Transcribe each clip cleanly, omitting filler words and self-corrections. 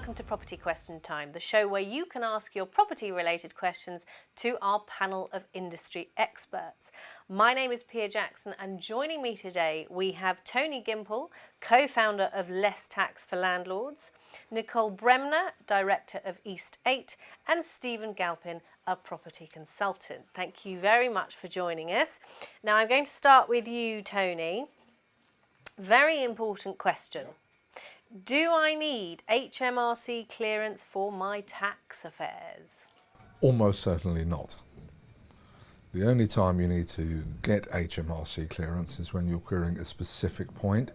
welcome to Property Question Time, the show where you can ask your property-related questions to our panel of industry experts. My name is Pia Jackson, and joining me today we have Tony Gimple, co-founder of Less Tax for Landlords, Nicole Bremner, director of East 8, and Stephen Galpin, a property consultant. Thank you very much for joining us. Now I'm going to start with you, Tony. Very important question. Do I need HMRC clearance for my tax affairs? Almost certainly not. The only time you need to get HMRC clearance is when you're querying a specific point,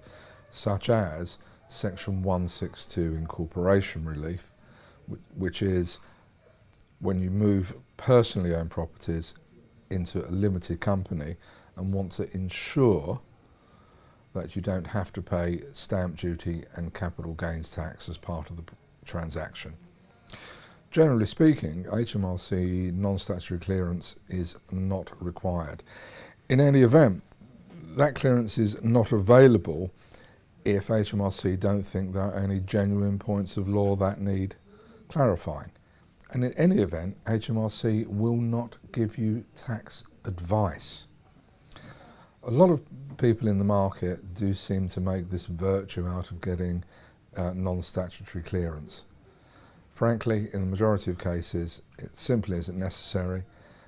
such as Section 162 incorporation relief, which is when you move personally owned properties into a limited company and want to ensure that you don't have to pay stamp duty and capital gains tax as part of the transaction. Generally speaking, HMRC non-statutory clearance is not required. In any event, that clearance is not available if HMRC don't think there are any genuine points of law that need clarifying. And in any event, HMRC will not give you tax advice. A lot of people in the market do seem to make this virtue out of getting non-statutory clearance. Frankly, in the majority of cases, it simply isn't necessary,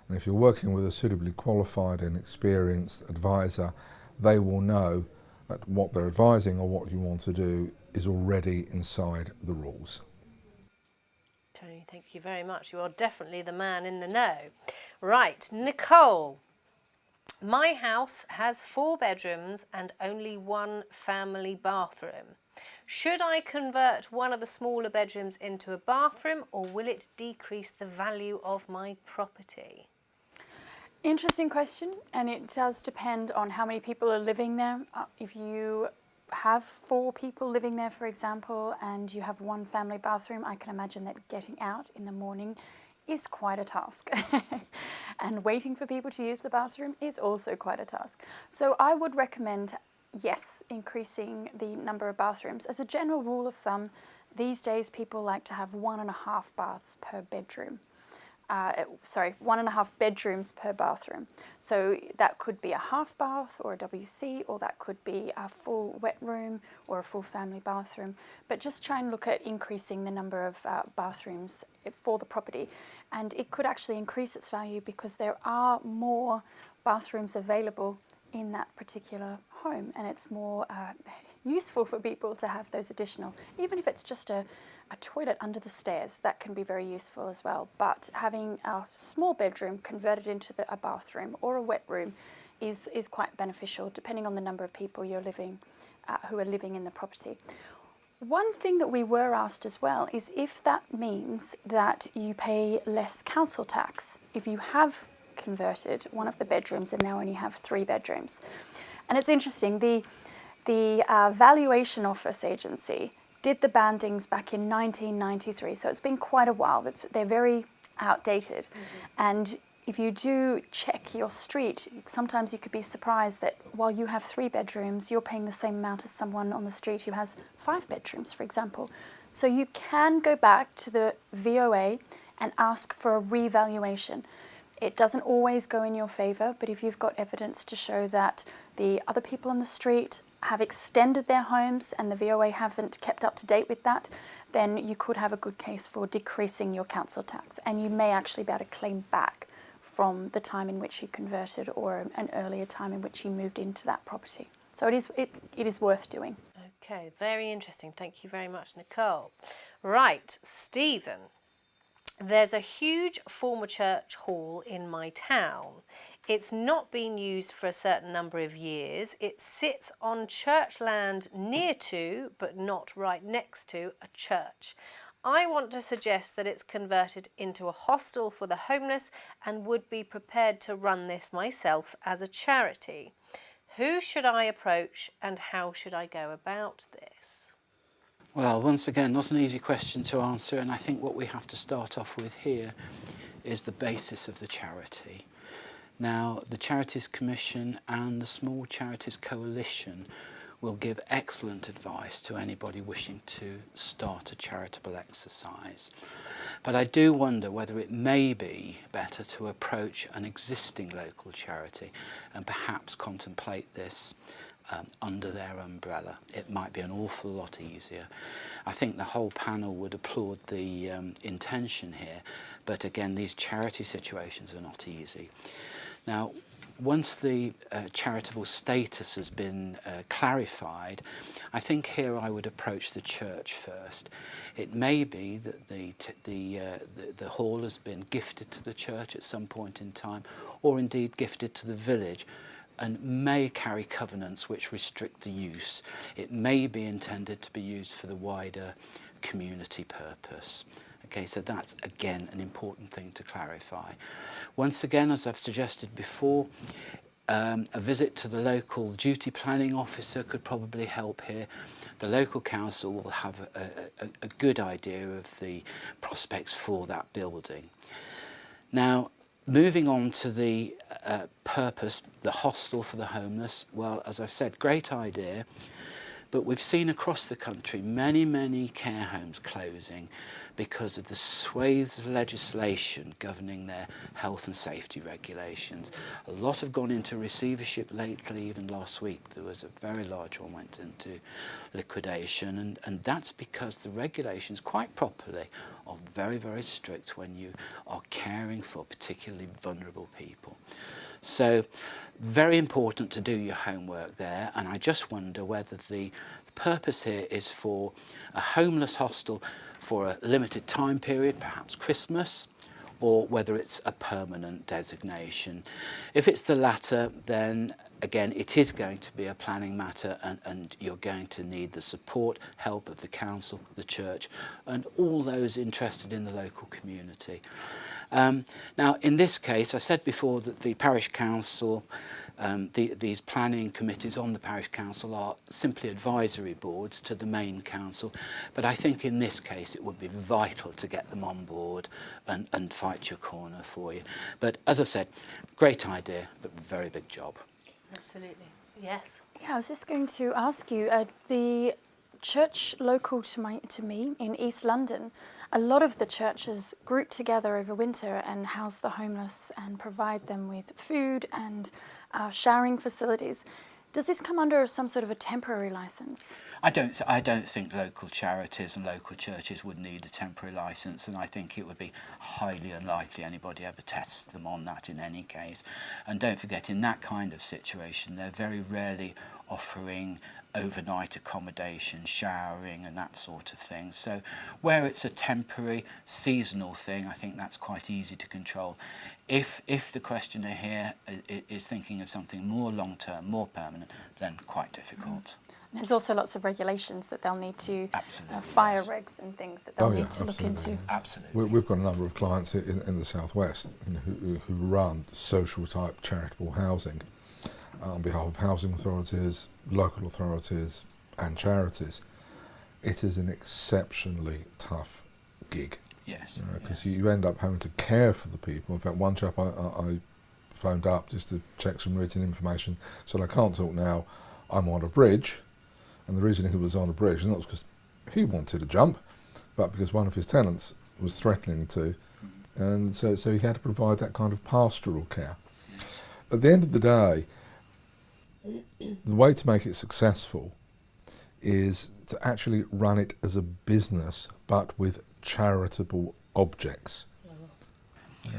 and if you're working with a suitably qualified and experienced advisor, they will know that what they're advising or what you want to do is already inside the rules. Tony, thank you very much. You are definitely the man in the know. Right, Nicole. My house has 4 bedrooms and only 1 family bathroom. Should I convert one of the smaller bedrooms into a bathroom, or will it decrease the value of my property? Interesting question, and it does depend on how many people are living there. If you have 4 people living there, for example, and you have 1 family bathroom, I can imagine that getting out in the morning is quite a task. And waiting for people to use the bathroom is also quite a task. So I would recommend, yes, increasing the number of bathrooms. As a general rule of thumb, these days people like to have 1.5 baths per bedroom. 1.5 bedrooms per bathroom. So that could be a half bath or a WC, or that could be a full wet room or a full family bathroom. But just try and look at increasing the number of bathrooms for the property. And it could actually increase its value because there are more bathrooms available in that particular home, and it's more useful for people to have those additional, even if it's just a toilet under the stairs, that can be very useful as well. But having a small bedroom converted into a bathroom or a wet room is quite beneficial, depending on the number of people you're living who are living in the property. One thing that we were asked as well is if that means that you pay less council tax if you have converted one of the bedrooms and now only have 3 bedrooms. And it's interesting, the Valuation Office Agency did the bandings back in 1993, so it's been quite a while. They're very outdated. And if you do check your street, sometimes you could be surprised that while you have 3 bedrooms, you're paying the same amount as someone on the street who has 5 bedrooms, for example. So you can go back to the VOA and ask for a revaluation. It doesn't always go in your favour, but if you've got evidence to show that the other people on the street have extended their homes and the VOA haven't kept up to date with that, then you could have a good case for decreasing your council tax, and you may actually be able to claim back from the time in which you converted or an earlier time in which you moved into that property. So it is worth doing. Okay, very interesting. Thank you very much, Nicole. Right, Stephen. There's a huge former church hall in my town. It's not been used for a certain number of years. It sits on church land near to, but not right next to, a church. I want to suggest that it's converted into a hostel for the homeless and would be prepared to run this myself as a charity. Who should I approach and how should I go about this? Well, once again, not an easy question to answer, and I think what we have to start off with here is the basis of the charity. Now, the Charities Commission and the Small Charities Coalition will give excellent advice to anybody wishing to start a charitable exercise. But I do wonder whether it may be better to approach an existing local charity and perhaps contemplate this under their umbrella. It might be an awful lot easier. I think the whole panel would applaud the intention here, but again, these charity situations are not easy. Now, once the charitable status has been clarified, I think here I would approach the church first. It may be that the hall has been gifted to the church at some point in time, or indeed gifted to the village, and may carry covenants which restrict the use. It may be intended to be used for the wider community purpose. Okay, so that's again an important thing to clarify. Once again, as I've suggested before, a visit to the local duty planning officer could probably help here. The local council will have a good idea of the prospects for that building. Now, moving on to the purpose, the hostel for the homeless, well, as I've said, great idea, but we've seen across the country many care homes closing because of the swathes of legislation governing their health and safety regulations. A lot have gone into receivership lately. Even last week there was a very large one went into liquidation, and that's because the regulations, quite properly, are very strict when you are caring for particularly vulnerable people. So very important to do your homework there, and I just wonder whether the purpose here is for a homeless hostel for a limited time period, perhaps Christmas, or whether it's a permanent designation. If it's the latter, then again it is going to be a planning matter, and you're going to need the support, help of the council, the church, and all those interested in the local community. Now, in this case, I said before that the parish council, these planning committees on the parish council are simply advisory boards to the main council, but I think in this case it would be vital to get them on board and fight your corner for you. But as I've said, great idea, but very big job. Absolutely. Yes. Yeah, I was just going to ask you, the church local to me in East London, a lot of the churches group together over winter and house the homeless and provide them with food and showering facilities. Does this come under some sort of a temporary license? I don't think local charities and local churches would need a temporary licence, and I think it would be highly unlikely anybody ever tests them on that in any case. And don't forget, in that kind of situation, they're very rarely offering overnight accommodation, showering and that sort of thing. So where it's a temporary, seasonal thing, I think that's quite easy to control. If the questioner here is thinking of something more long-term, more permanent, then quite difficult. There's also lots of regulations that they'll need to, Absolutely, fire yes. regs and things that they'll need to look into. Absolutely. We've got a number of clients in the southwest who run social type charitable housing on behalf of housing authorities, local authorities and charities. It is an exceptionally tough gig. Yes. Because you end up having to care for the people. In fact, one chap I phoned up just to check some routine information, said, I can't talk now, I'm on a bridge. And the reason he was on a bridge is not because he wanted to jump, but because one of his tenants was threatening to. And so he had to provide that kind of pastoral care. At the end of the day, the way to make it successful is to actually run it as a business, but with charitable objects.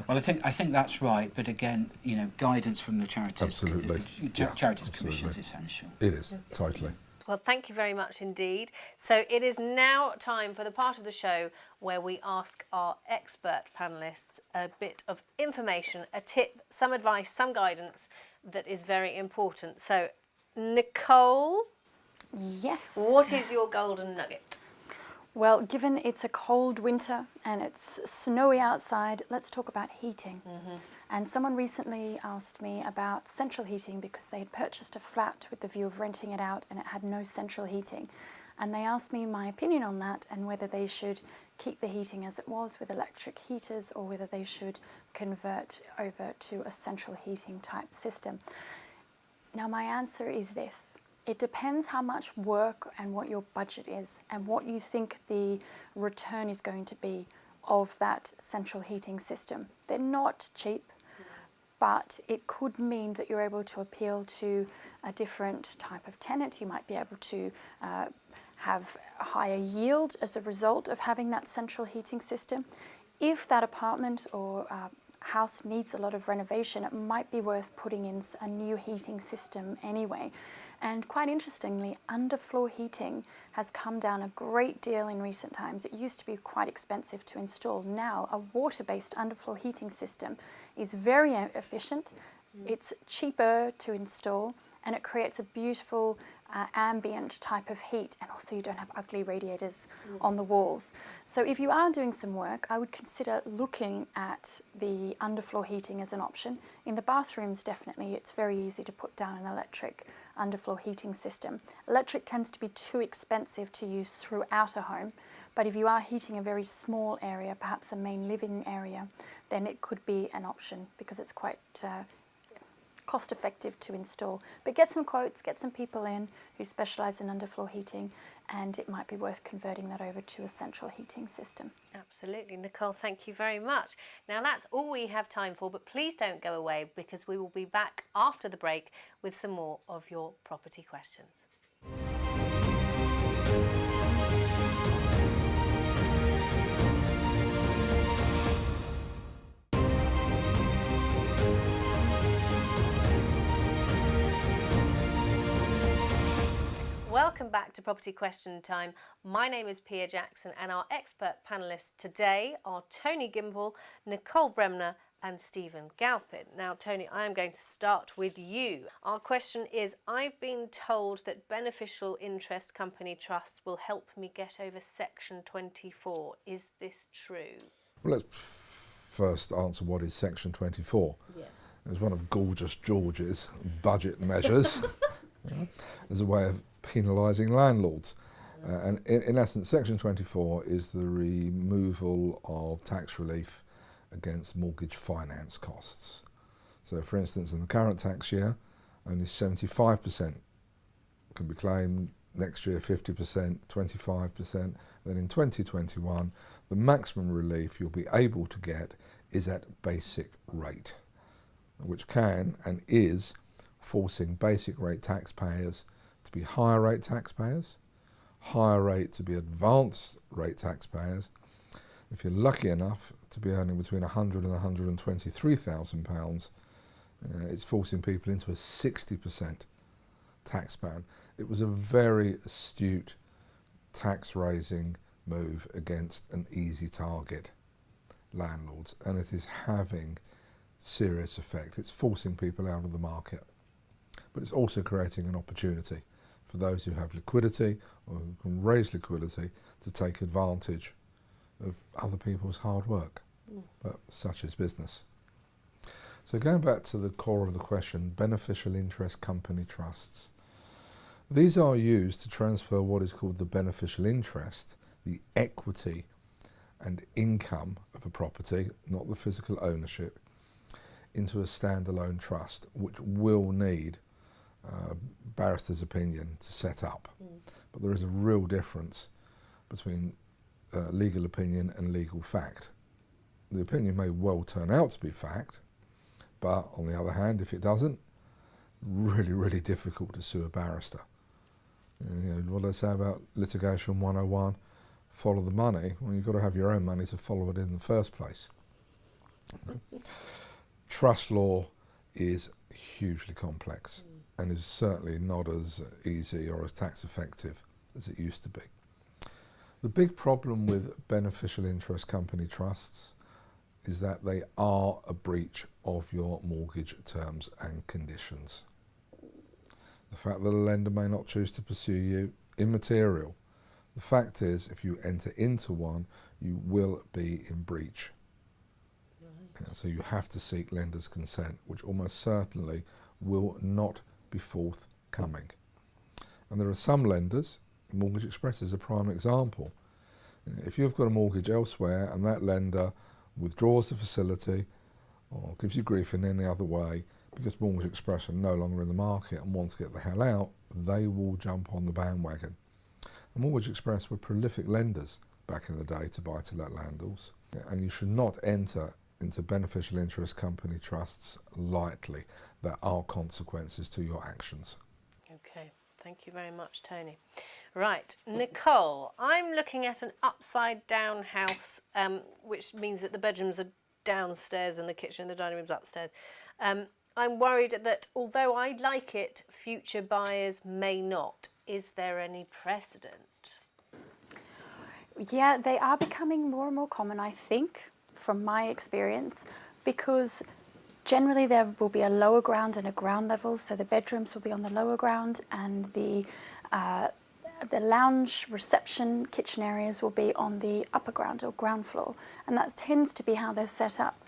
Well, I think that's right, but again, guidance from the charities. Absolutely. Charities Commission is essential. It is, totally. Well, thank you very much indeed. So it is now time for the part of the show where we ask our expert panellists a bit of information, a tip, some advice, some guidance that is very important. So, Nicole? Yes. What is your golden nugget? Well, given it's a cold winter and it's snowy outside, let's talk about heating. And someone recently asked me about central heating because they had purchased a flat with the view of renting it out and it had no central heating. And they asked me my opinion on that and whether they should keep the heating as it was with electric heaters or whether they should convert over to a central heating type system. Now my answer is this. It depends how much work and what your budget is and what you think the return is going to be of that central heating system. They're not cheap, but it could mean that you're able to appeal to a different type of tenant. You might be able to have a higher yield as a result of having that central heating system. If that apartment or house needs a lot of renovation, it might be worth putting in a new heating system anyway. And quite interestingly, underfloor heating has come down a great deal in recent times. It used to be quite expensive to install. Now, a water-based underfloor heating system is very efficient. It's cheaper to install, and it creates a beautiful ambient type of heat, and also you don't have ugly radiators on the walls. So if you are doing some work, I would consider looking at the underfloor heating as an option. In the bathrooms, definitely, it's very easy to put down an electric underfloor heating system. Electric tends to be too expensive to use throughout a home, but if you are heating a very small area, perhaps a main living area, then it could be an option because it's quite cost effective to install. But get some quotes, get some people in who specialise in underfloor heating, and it might be worth converting that over to a central heating system. Absolutely. Nicole, thank you very much. Now that's all we have time for, but please don't go away because we will be back after the break with some more of your property questions. Welcome back to Property Question Time. My name is Pia Jackson and our expert panellists today are Tony Gimple, Nicole Bremner and Stephen Galpin. Now Tony, I am going to start with you. Our question is, I've been told that beneficial interest company trusts will help me get over Section 24. Is this true? Well, let's first answer what is Section 24. Yes. It's one of Gorgeous George's budget measures as a way of penalising landlords. And in essence, Section 24 is the removal of tax relief against mortgage finance costs. So for instance, in the current tax year, only 75% can be claimed, next year 50%, 25%, then in 2021 the maximum relief you'll be able to get is at basic rate, which can and is forcing basic rate taxpayers to be higher rate taxpayers, higher rate to be advanced rate taxpayers. If you're lucky enough to be earning between £100,000 and £123,000, it's forcing people into a 60% tax band. It was a very astute tax raising move against an easy target, landlords, and it is having serious effect. It's forcing people out of the market, but it's also creating an opportunity for those who have liquidity or who can raise liquidity to take advantage of other people's hard work. But such is business. So going back to the core of the question, beneficial interest company trusts. These are used to transfer what is called the beneficial interest, the equity and income of a property, not the physical ownership, into a standalone trust, which will need barrister's opinion to set up. But there is a real difference between legal opinion and legal fact. The opinion may well turn out to be fact, but on the other hand, if it doesn't, really difficult to sue a barrister. You know, what do they say about litigation 101? Follow the money. Well, you've got to have your own money to follow it in the first place. Trust law is hugely complex and is certainly not as easy or as tax effective as it used to be. The big problem with beneficial interest company trusts is that they are a breach of your mortgage terms and conditions. The fact that a lender may not choose to pursue you, immaterial. The fact is, if you enter into one, you will be in breach. So you have to seek lender's consent, which almost certainly will not be forthcoming. And there are some lenders, Mortgage Express is a prime example. If you've got a mortgage elsewhere and that lender withdraws the facility or gives you grief in any other way because Mortgage Express are no longer in the market and want to get the hell out, they will jump on the bandwagon. And Mortgage Express were prolific lenders back in the day to buy-to-let landlords, and you should not enter into beneficial interest company trusts lightly. There are consequences to your actions. Okay, thank you very much, Tony. Right, Nicole, I'm looking at an upside-down house, which means that the bedrooms are downstairs and the kitchen and the dining room's upstairs. I'm worried that although I like it, future buyers may not. Is there any precedent? Yeah, they are becoming more and more common, I think, from my experience, because generally there will be a lower ground and a ground level, so the bedrooms will be on the lower ground and the lounge, reception, kitchen areas will be on the upper ground or ground floor, and that tends to be how they're set up.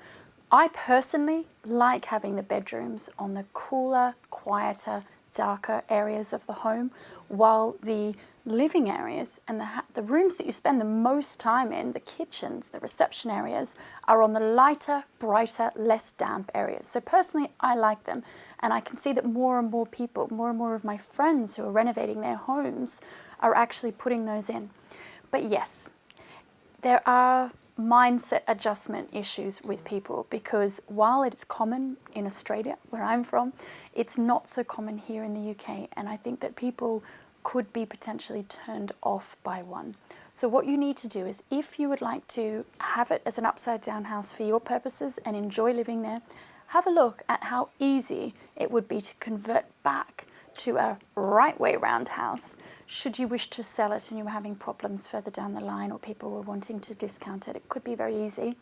I personally like having the bedrooms on the cooler, quieter, darker areas of the home, while the living areas and the rooms that you spend the most time in, the kitchens, the reception areas, are on the lighter, brighter, less damp areas. So personally, I like them, and I can see that more and more people, more and more of my friends who are renovating their homes are actually putting those in. But yes, there are mindset adjustment issues with people, because while it's common in Australia, where I'm from, it's not so common here in the UK, and I think that people could be potentially turned off by one. So what you need to do is, if you would like to have it as an upside down house for your purposes and enjoy living there, have a look at how easy it would be to convert back to a right way round house should you wish to sell it and you were having problems further down the line, or people were wanting to discount it. It could be very easy,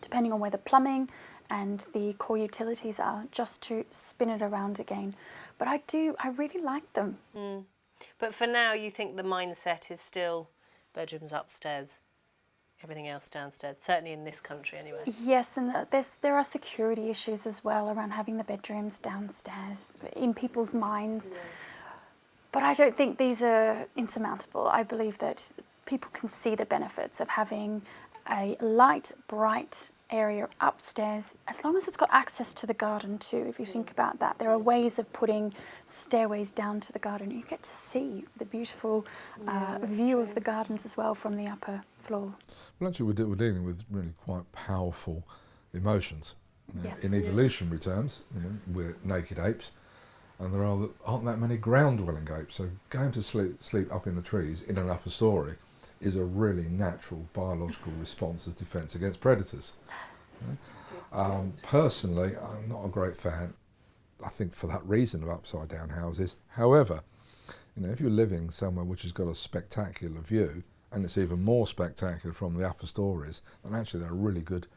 depending on where the plumbing and the core utilities are, just to spin it around again. But I really like them. But for now, you think the mindset is still bedrooms upstairs, everything else downstairs, certainly in this country anyway. Yes, and there are security issues as well around having the bedrooms downstairs in people's minds. Yeah. But I don't think these are insurmountable. I believe that people can see the benefits of having a light, bright area upstairs, as long as it's got access to the garden too. If you think about that, there are ways of putting stairways down to the garden. You get to see the beautiful view of the gardens as well from the upper floor. Well, actually, we're dealing with really quite powerful emotions. Yes. In evolutionary terms, we're naked apes, and there aren't that many ground-dwelling apes. So going to sleep up in the trees in an upper story is a really natural biological response as defence against predators. Personally, I'm not a great fan, I think, for that reason, of upside down houses. However, if you're living somewhere which has got a spectacular view, and it's even more spectacular from the upper stories, then actually there are really good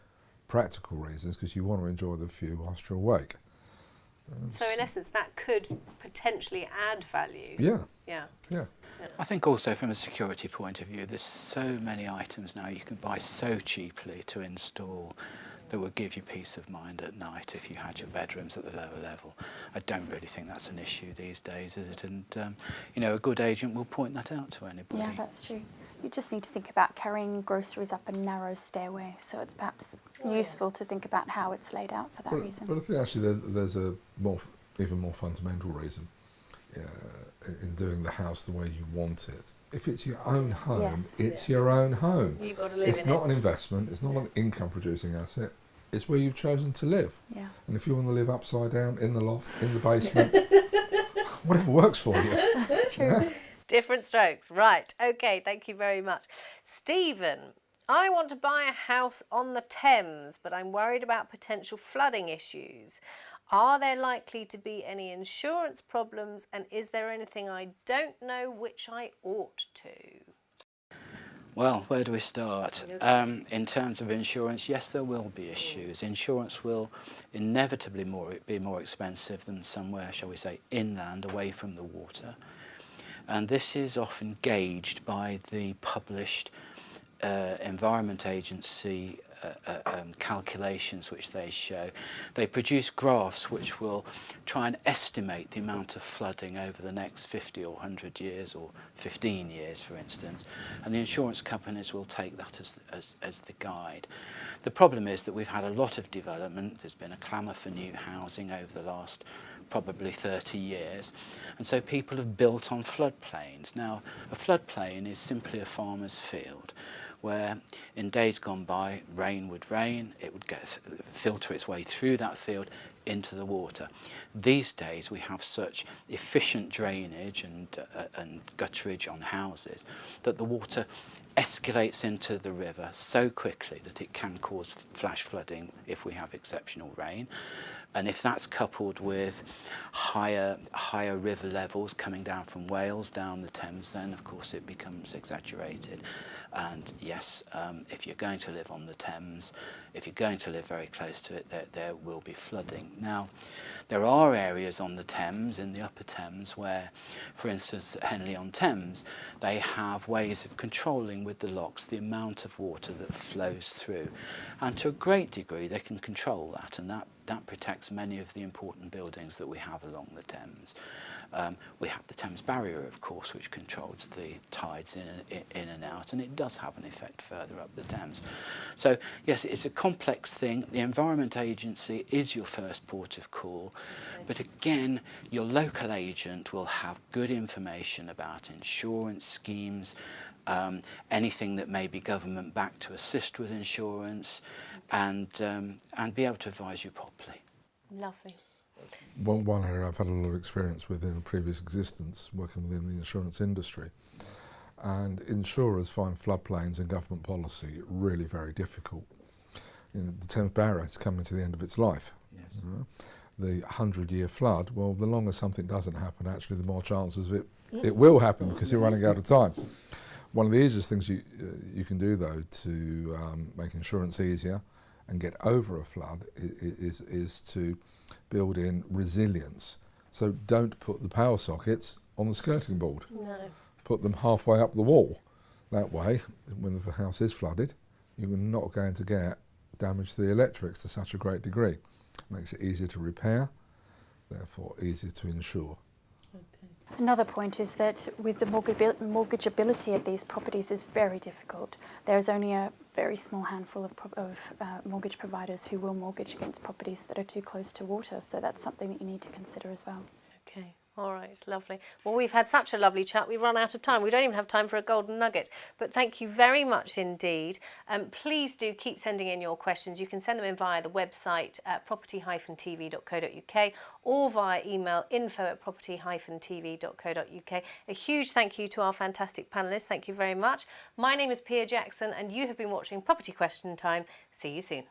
practical reasons, because you want to enjoy the view whilst you're awake. So in essence, that could potentially add value. Yeah. I think also from a security point of view, there's so many items now you can buy so cheaply to install that would give you peace of mind at night if you had your bedrooms at the lower level. I don't really think that's an issue these days, is it? And a good agent will point that out to anybody. Yeah, that's true. You just need to think about carrying groceries up a narrow stairway, so it's perhaps useful to think about how it's laid out for that reason. But I think actually there's a even more fundamental reason in doing the house the way you want it. If it's your own home, it's your own home. You've got to live it's not an investment, it's not an income producing asset, it's where you've chosen to live. Yeah. And if you want to live upside down, in the loft, in the basement, whatever works for you. That's true. Yeah. Different strokes. Right. Okay, thank you very much. Stephen, I want to buy a house on the Thames, but I'm worried about potential flooding issues. Are there likely to be any insurance problems, and is there anything I don't know which I ought to? Well, where do we start? In terms of insurance, yes, there will be issues. Insurance will inevitably be more expensive than somewhere, shall we say, inland, away from the water. And this is often gauged by the published Environment Agency calculations which they show. They produce graphs which will try and estimate the amount of flooding over the next 50 or 100 years, or 15 years for instance, and the insurance companies will take that as the guide. The problem is that we've had a lot of development. There's been a clamour for new housing over the last probably 30 years, and so people have built on floodplains. Now, a floodplain is simply a farmer's field where in days gone by rain would rain, it would filter its way through that field into the water. These days we have such efficient drainage and gutterage on houses that the water escalates into the river so quickly that it can cause flash flooding if we have exceptional rain. And if that's coupled with higher river levels coming down from Wales down the Thames, then of course it becomes exaggerated. And yes, if you're going to live on the Thames, if you're going to live very close to it, there will be flooding. Now, there are areas on the Thames, in the Upper Thames, where, for instance, at Henley-on-Thames, they have ways of controlling with the locks the amount of water that flows through. And to a great degree, they can control that, and that protects many of the important buildings that we have along the Thames. We have the Thames Barrier, of course, which controls the tides in and out, and it does have an effect further up the Thames. So, yes, it's a complex thing. The Environment Agency is your first port of call, but again, your local agent will have good information about insurance schemes, anything that may be government backed to assist with insurance, and be able to advise you properly. Lovely. One area I've had a lot of experience with in a previous existence, working within the insurance industry, and insurers find floodplains and government policy really very difficult. You know, the Thames Barrier is coming to the end of its life. Yes. The 100-year flood, well, the longer something doesn't happen, actually, the more chances of it will happen, because you're running out of time. One of the easiest things you can do, though, to make insurance easier and get over a flood is to build in resilience. So don't put the power sockets on the skirting board. No. Put them halfway up the wall. That way, when the house is flooded, you're not going to get damage to the electrics to such a great degree. Makes it easier to repair, therefore easier to insure. Another point is that with the mortgageability of these properties is very difficult. There is only a very small handful of mortgage providers who will mortgage against properties that are too close to water, so that's something that you need to consider as well. Okay. All right, lovely. Well, we've had such a lovely chat. We've run out of time. We don't even have time for a golden nugget. But thank you very much indeed. Please do keep sending in your questions. You can send them in via the website property-tv.co.uk or via email info@property-tv.co.uk. A huge thank you to our fantastic panellists. Thank you very much. My name is Pia Jackson and you have been watching Property Question Time. See you soon.